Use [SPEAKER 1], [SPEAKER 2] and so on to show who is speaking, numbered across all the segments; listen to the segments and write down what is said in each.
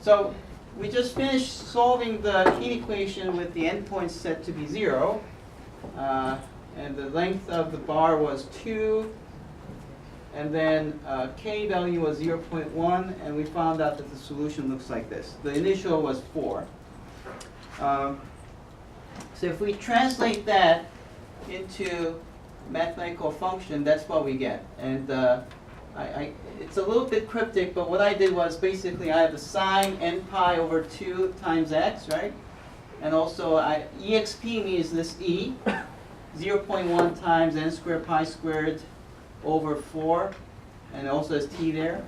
[SPEAKER 1] So we just finished solving the heat equation with the endpoints set to be 0. And the length of the bar was 2. And then k value was 0.1. And we found out that the solution looks like this. The initial was 4. So if we translate that into mathematical function, that's what we get. And it's a little bit cryptic, but what I did was basically I have the sine n pi over 2 times x, right? And also exp means this e, 0.1 times n squared pi squared over 4, and also has t there.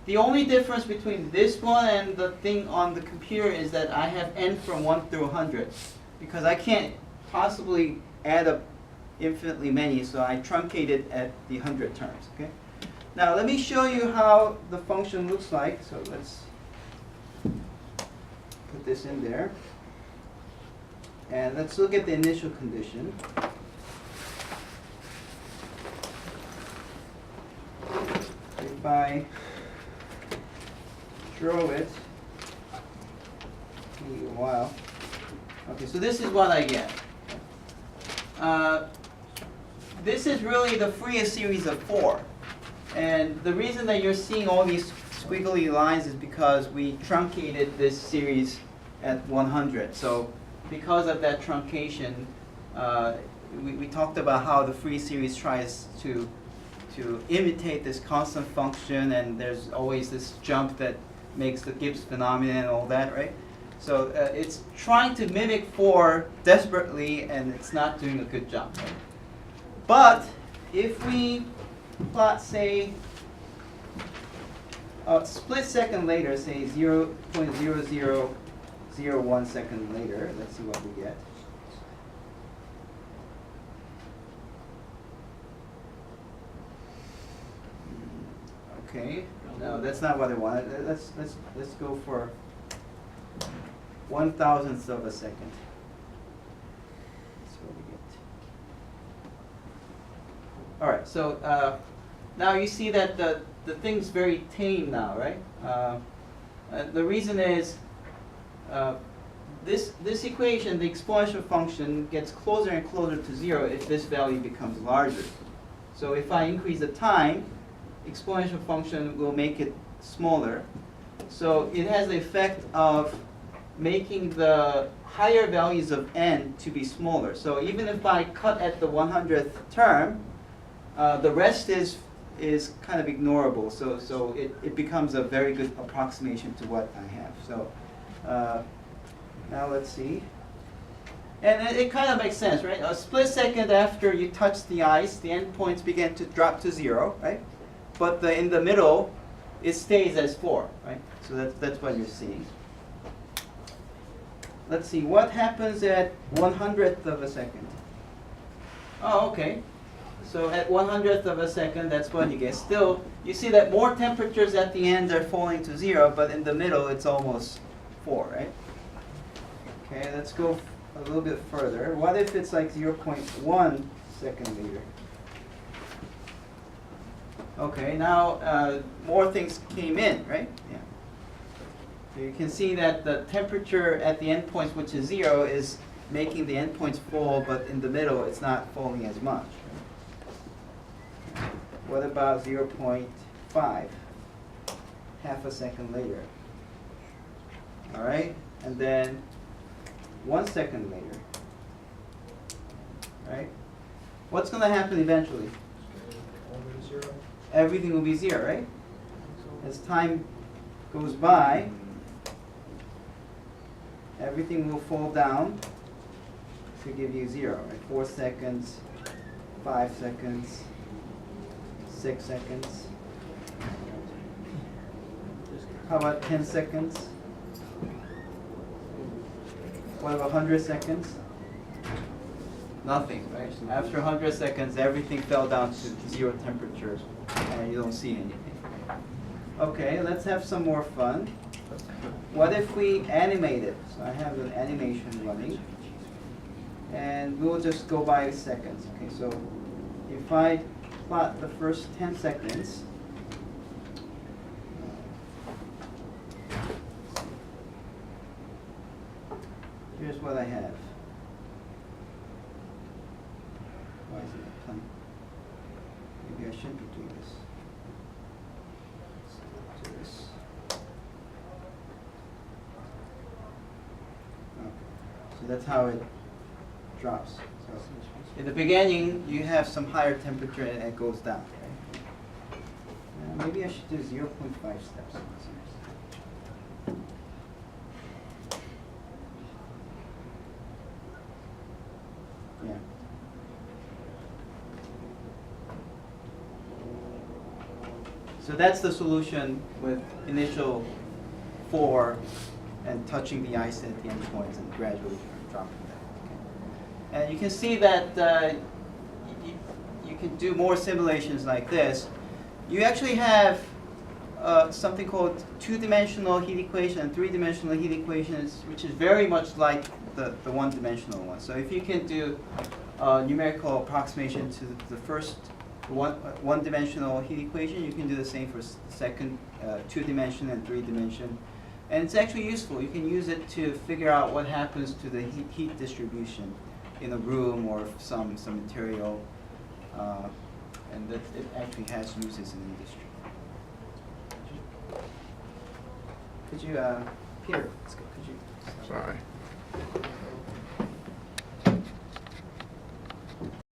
[SPEAKER 1] The only difference between this one and the thing on the computer is that I have n from 1 through 100, because I can't possibly add up infinitely many, so I truncate it at the 100 terms. Okay. Now let me show you how the function looks like. So let's put this in there, and let's look at the initial condition. If I draw it, give me a while. Okay, so this is what I get. This is really the Fourier series of 4. And the reason that you're seeing all these squiggly lines is because we truncated this series at 100. So because of that truncation, we talked about how the Fourier series tries to imitate this constant function, and there's always this jump that makes the Gibbs phenomenon and all that, right? So it's trying to mimic 4 desperately, and it's not doing a good job. Right? But if we plot, say, a split second later, say 0.0001 second later, let's see what we get. Okay, no, that's not what I wanted. Let's go for 1,000th of a second. That's what we get. All right, so now you see that the thing's very tame now, right? The reason is this equation, the exponential function, gets closer and closer to 0 if this value becomes larger. So if I increase the time, exponential function will make it smaller. So it has the effect of making the higher values of n to be smaller. So even if I cut at the 100th term, the rest is kind of ignorable. So it becomes a very good approximation to what I have. So now let's see. And it kind of makes sense, right? A split second after you touch the ice, the endpoints begin to drop to 0, right? But in the middle, it stays as 4, right? So that's what you're seeing. Let's see, what happens at 100th of a second? Oh, okay. So at 100th of a second, that's what you get. Still, you see that more temperatures at the end are falling to 0, but in the middle, it's almost 4, right? Okay, let's go a little bit further. What if it's like 0.1 second later? Okay, now more things came in, right? Yeah. So you can see that the temperature at the endpoints, which is 0, is making the endpoints fall, but in the middle, it's not falling as much. Right? What about 0.5? Half a second later. All right, and then 1 second later. Right? What's going to happen eventually? Everything will be 0, right? As time goes by, everything will fall down to give you 0, right? 4 seconds, 5 seconds, 6 seconds. How about 10 seconds? What about 100 seconds? Nothing, right? After 100 seconds, everything fell down to 0 temperature, and you don't see anything. Okay, let's have some more fun. What if we animate it? So I have an animation running, and we'll just go by seconds. Okay, so if I plot the first 10 seconds, Here's what I have. Why is it playing? Maybe I should be doing this. Let's do this. Okay. So that's how it drops. So in the beginning, you have some higher temperature and it goes down. Right? Maybe I should do 0.5 steps. Yeah. So that's the solution with initial 4 and touching the ice at the endpoints and gradually dropping that. Okay. And you can see that you can do more simulations like this. You actually have something called 2-dimensional heat equation and 3-dimensional heat equations, which is very much like the 1-dimensional one. So if you can do numerical approximation to the first one-dimensional heat equation, you can do the same for second 2-dimension and 3-dimension. And it's actually useful. You can use it to figure out what happens to the heat distribution in a room or some material. And that it actually has uses in industry. Could you, Peter, let's go. Could you?
[SPEAKER 2] Sorry.